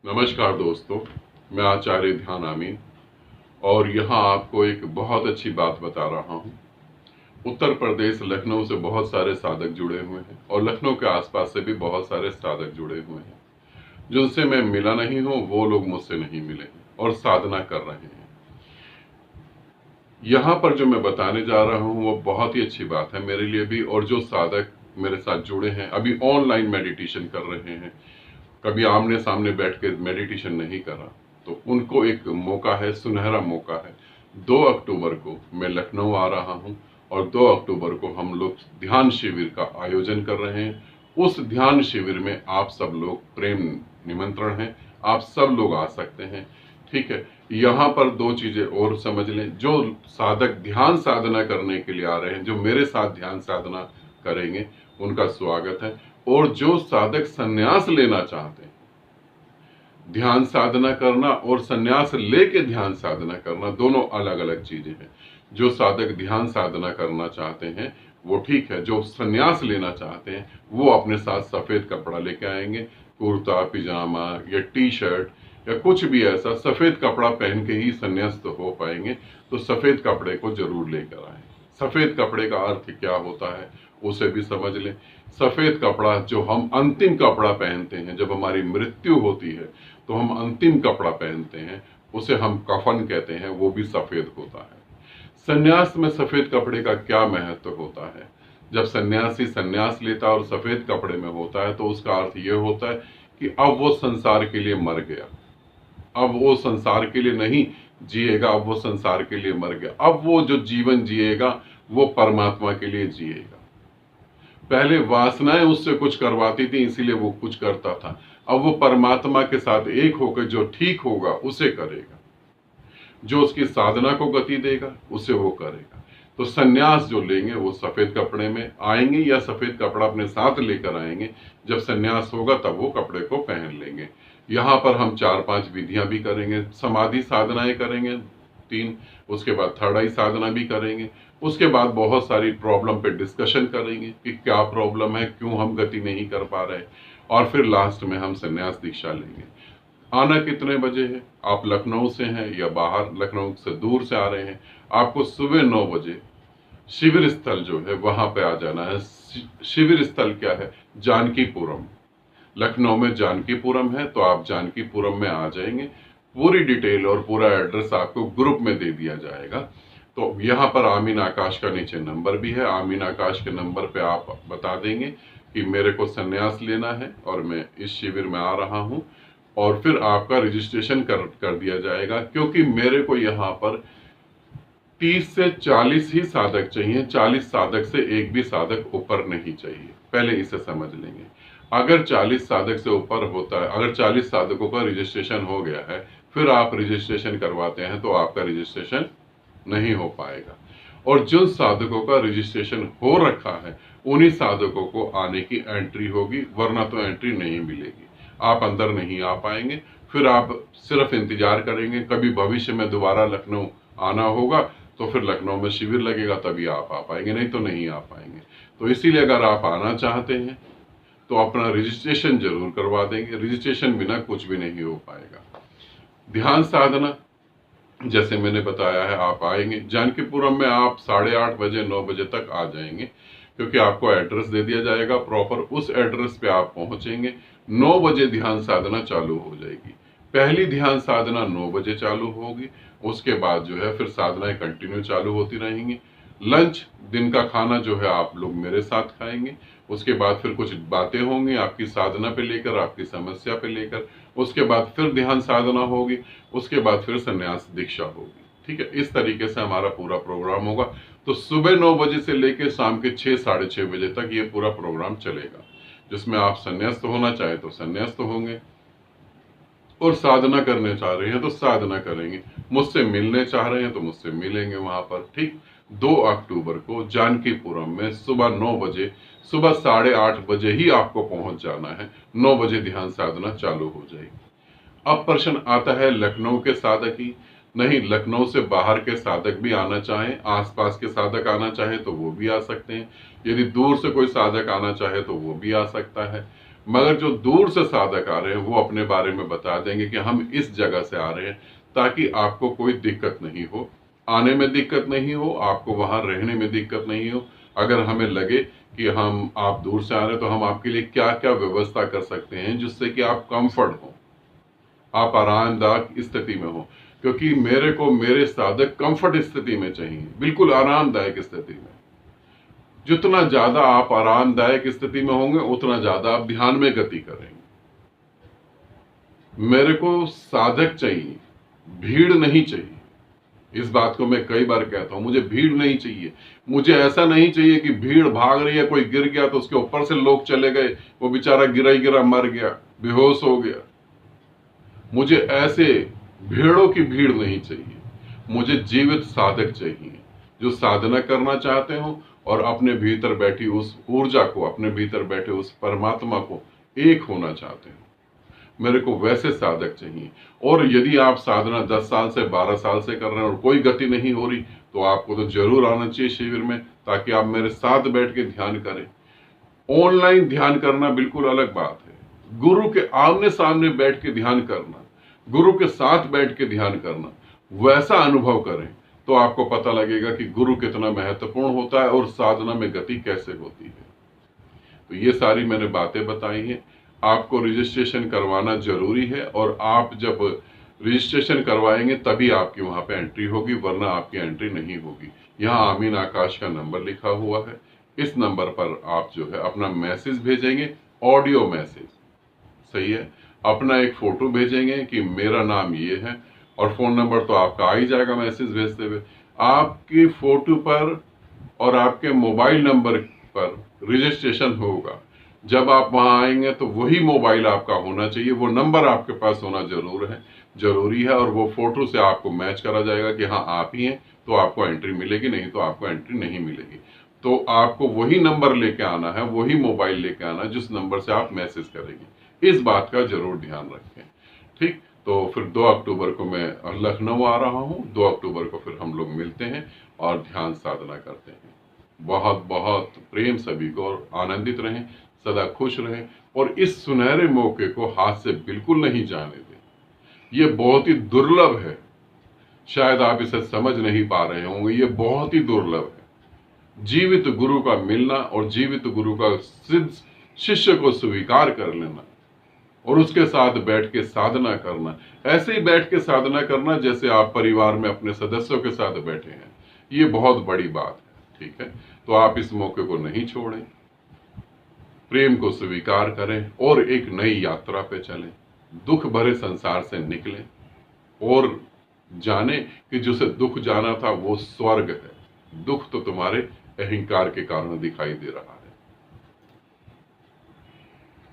नमस्कार दोस्तों, मैं आचार्य ध्यान आमीन और यहाँ आपको एक बहुत अच्छी बात बता रहा हूँ। उत्तर प्रदेश लखनऊ से बहुत सारे साधक जुड़े हुए हैं और लखनऊ के आसपास से भी बहुत सारे साधक जुड़े हुए हैं। जिनसे मैं मिला नहीं हूँ वो लोग मुझसे नहीं मिले हैं और साधना कर रहे हैं। यहाँ पर जो मैं बताने जा रहा हूँ वो बहुत ही अच्छी बात है मेरे लिए भी, और जो साधक मेरे साथ जुड़े हैं अभी ऑनलाइन मेडिटेशन कर रहे हैं, कभी आमने सामने बैठ के मेडिटेशन नहीं करा, तो उनको एक मौका है, सुनहरा मौका है। 2 अक्टूबर को मैं लखनऊ आ रहा हूं और 2 अक्टूबर को हम लोग ध्यान शिविर का आयोजन कर रहे हैं। उस ध्यान शिविर में आप सब लोग, प्रेम निमंत्रण है, आप सब लोग आ सकते हैं। ठीक है, यहाँ पर 2 चीजें और समझ लें। जो साधक ध्यान साधना करने के लिए आ रहे हैं, जो मेरे साथ ध्यान साधना करेंगे, उनका स्वागत है। और जो साधक संन्यास लेना चाहते हैं, ध्यान साधना करना और संन्यास लेके ध्यान साधना करना दोनों अलग अलग चीजें हैं। जो साधक ध्यान साधना करना चाहते हैं वो ठीक है, जो संन्यास लेना चाहते हैं वो अपने साथ सफेद कपड़ा लेके आएंगे, कुर्ता पिजामा या टी शर्ट या कुछ भी ऐसा सफेद कपड़ा पहन के ही संन्यास्त हो पाएंगे। तो सफेद कपड़े को जरूर लेकर आए। सफेद कपड़े का अर्थ क्या होता है उसे भी समझ लें। सफेद कपड़ा जो हम अंतिम कपड़ा पहनते हैं, जब हमारी मृत्यु होती है तो हम अंतिम कपड़ा पहनते हैं, उसे हम कफन कहते हैं, वो भी सफेद होता है। संन्यास में सफेद कपड़े का क्या महत्व होता है? जब सन्यासी संन्यास लेता है और सफेद कपड़े में होता है तो उसका अर्थ यह होता है कि अब वो संसार के लिए मर गया, अब वो संसार के लिए नहीं जिएगा, अब वो संसार के लिए मर गया। अब वो जो जीवन जिएगा वो परमात्मा के लिए जिएगा। पहले वासनाएं उससे कुछ करवाती थी इसीलिए वो कुछ करता था, अब वो परमात्मा के साथ एक होकर जो ठीक होगा उसे करेगा, जो उसकी साधना को गति देगा उसे वो करेगा। तो सन्यास जो लेंगे वो सफेद कपड़े में आएंगे या सफेद कपड़ा अपने साथ लेकर आएंगे। जब सन्यास होगा तब वो कपड़े को पहन लेंगे। यहाँ पर हम 4-5 विधियां भी करेंगे, समाधि साधनाएं करेंगे 3, उसके बाद थर्ड आई साधना भी करेंगे। उसके बाद बहुत सारी प्रॉब्लम पे डिस्कशन करेंगे कि क्या प्रॉब्लम है, क्यों हम गति नहीं कर पा रहे, और फिर लास्ट में हम संन्यास दीक्षा लेंगे। आना कितने बजे है? आप लखनऊ से हैं या बाहर लखनऊ से दूर से आ रहे हैं, आपको सुबह 9 बजे शिविर स्थल जो है वहां पे आ जाना है। शिविर स्थल क्या है? जानकीपुरम। लखनऊ में जानकीपुरम है, तो आप जानकीपुरम में आ जाएंगे। पूरी डिटेल और पूरा एड्रेस आपको ग्रुप में दे दिया जाएगा। तो यहाँ पर आमीन आकाश का नीचे नंबर भी है, आमीन आकाश के नंबर पे आप बता देंगे कि मेरे को संन्यास लेना है और मैं इस शिविर में आ रहा हूँ, और फिर आपका रजिस्ट्रेशन कर दिया जाएगा। क्योंकि मेरे को यहाँ पर 30 से 40 ही साधक चाहिए, 40 साधक से एक भी साधक ऊपर नहीं चाहिए, पहले इसे समझ लेंगे। अगर 40 साधक से ऊपर होता है, अगर 40 साधकों का रजिस्ट्रेशन हो गया है, फिर आप रजिस्ट्रेशन करवाते हैं तो आपका रजिस्ट्रेशन नहीं हो पाएगा। और जिन साधकों का रजिस्ट्रेशन हो रखा है उन्हीं साधकों को आने की एंट्री होगी, वरना तो एंट्री नहीं मिलेगी, आप अंदर नहीं आ पाएंगे। फिर आप सिर्फ इंतजार करेंगे, कभी भविष्य में दोबारा लखनऊ आना होगा तो फिर लखनऊ में शिविर लगेगा तभी आप आ पाएंगे, नहीं तो नहीं आ पाएंगे। तो इसीलिए अगर आप आना चाहते हैं तो अपना रजिस्ट्रेशन जरूर करवा देंगे, रजिस्ट्रेशन बिना कुछ भी नहीं हो पाएगा। ध्यान साधना जैसे मैंने बताया है, आप आएंगे जानकीपुरम में, आप 8:30 बजे 9 बजे तक आ जाएंगे, क्योंकि आपको एड्रेस दे दिया जाएगा प्रॉपर। उस एड्रेस पे आप पहुंचेंगे, 9 बजे ध्यान साधना चालू हो जाएगी। पहली ध्यान साधना 9 बजे चालू होगी, उसके बाद जो है फिर साधनाएं कंटिन्यू चालू होती रहेंगी। लंच, दिन का खाना जो है आप लोग मेरे साथ खाएंगे। उसके बाद फिर कुछ बातें होंगी आपकी साधना पे लेकर, आपकी समस्या पे लेकर। उसके बाद फिर ध्यान साधना होगी, उसके बाद फिर संन्यास दीक्षा होगी। ठीक है, इस तरीके से हमारा पूरा प्रोग्राम होगा। तो सुबह 9 बजे से लेकर शाम के 6-6:30 बजे तक ये पूरा प्रोग्राम चलेगा, जिसमें आप संन्यास्त होना चाहे तो संन्यास्त होंगे, और साधना करने चाह रहे हैं तो साधना करेंगे, मुझसे मिलने चाह रहे हैं तो मुझसे मिलेंगे वहां पर। ठीक, 2 अक्टूबर को जानकीपुरम में सुबह 9 बजे, सुबह 8:30 बजे ही आपको पहुंच जाना है। 9 बजे ध्यान साधना चालू हो जाएगी। अब प्रश्न आता है लखनऊ के साधक ही नहीं, लखनऊ से बाहर के साधक भी आना चाहें, आसपास के साधक आना चाहे तो वो भी आ सकते हैं। यदि दूर से कोई साधक आना चाहे तो वो भी आ सकता है। मगर जो दूर से साधक आ रहे हैं वो अपने बारे में बता देंगे कि हम इस जगह से आ रहे हैं, ताकि आपको कोई दिक्कत नहीं हो, आने में दिक्कत नहीं हो, आपको वहां रहने में दिक्कत नहीं हो। अगर हमें लगे कि आप दूर से आ रहे हैं तो हम आपके लिए क्या क्या व्यवस्था कर सकते हैं जिससे कि आप कंफर्ट हो, आप आरामदायक स्थिति में हो। क्योंकि मेरे को मेरे साधक कंफर्ट स्थिति में चाहिए, बिल्कुल आरामदायक स्थिति में। जितना ज्यादा आप आरामदायक स्थिति में होंगे उतना ज्यादा आप ध्यान में गति करेंगे। मेरे को साधक चाहिए, भीड़ नहीं चाहिए। इस बात को मैं कई बार कहता हूं, मुझे भीड़ नहीं चाहिए। मुझे ऐसा नहीं चाहिए कि भीड़ भाग रही है, कोई गिर गया तो उसके ऊपर से लोग चले गए, वो बेचारा गिरा ही गिरा मर गया, बेहोश हो गया। मुझे ऐसे भीड़ों की भीड़ नहीं चाहिए। मुझे जीवित साधक चाहिए जो साधना करना चाहते हो और अपने भीतर बैठी उस ऊर्जा को, अपने भीतर बैठे उस परमात्मा को एक होना चाहते हो। मेरे को वैसे साधक चाहिए। और यदि आप साधना 10 साल से 12 साल से कर रहे हैं और कोई गति नहीं हो रही, तो आपको तो जरूर आना चाहिए शिविर में, ताकि आप मेरे साथ बैठ के ध्यान करें। ऑनलाइन ध्यान करना बिल्कुल अलग बात है। गुरु के आमने सामने बैठ के ध्यान करना, गुरु के साथ बैठ के ध्यान करना, वैसा अनुभव करें तो आपको पता लगेगा कि गुरु कितना महत्वपूर्ण होता है और साधना में गति कैसे होती है। तो ये सारी मैंने बातें बताई हैं। आपको रजिस्ट्रेशन करवाना जरूरी है, और आप जब रजिस्ट्रेशन करवाएंगे तभी आपकी वहां पे एंट्री होगी, वरना आपकी एंट्री नहीं होगी। यहाँ आमीन आकाश का नंबर लिखा हुआ है। इस नंबर पर आप जो है अपना मैसेज भेजेंगे, ऑडियो मैसेज, सही है, अपना एक फोटो भेजेंगे कि मेरा नाम ये है, और फोन नंबर तो आपका आ ही जाएगा मैसेज भेजते हुए। आपकी फोटो पर और आपके मोबाइल नंबर पर रजिस्ट्रेशन होगा। जब आप वहां आएंगे तो वही मोबाइल आपका होना चाहिए, वो नंबर आपके पास होना जरूरी है, और वो फोटो से आपको मैच करा जाएगा कि हाँ आप ही हैं, तो आपको एंट्री मिलेगी, नहीं तो आपको एंट्री नहीं मिलेगी। तो आपको वही नंबर लेके आना है, वही मोबाइल लेके आना है जिस नंबर से आप मैसेज करेंगे। इस बात का जरूर ध्यान रखें, ठीक। तो फिर 2 अक्टूबर को मैं लखनऊ आ रहा हूँ। 2 अक्टूबर को फिर हम लोग मिलते हैं और ध्यान साधना करते हैं। बहुत बहुत प्रेम सभी को, और आनंदित रहें, सदा खुश रहें, और इस सुनहरे मौके को हाथ से बिल्कुल नहीं जाने दें। ये बहुत ही दुर्लभ है, शायद आप इसे समझ नहीं पा रहे होंगे, ये बहुत ही दुर्लभ है। जीवित गुरु का मिलना और जीवित गुरु का सिद्ध शिष्य को स्वीकार कर लेना और उसके साथ बैठ के साधना करना, ऐसे ही बैठ के साधना करना जैसे आप परिवार में अपने सदस्यों के साथ बैठे हैं, ये बहुत बड़ी बात है, ठीक है। तो आप इस मौके को नहीं छोड़ें, प्रेम को स्वीकार करें और एक नई यात्रा पे चलें, दुख भरे संसार से निकलें और जाने कि जिसे दुख जाना था वो स्वर्ग है। दुख तो तुम्हारे अहंकार के कारण दिखाई दे रहा है।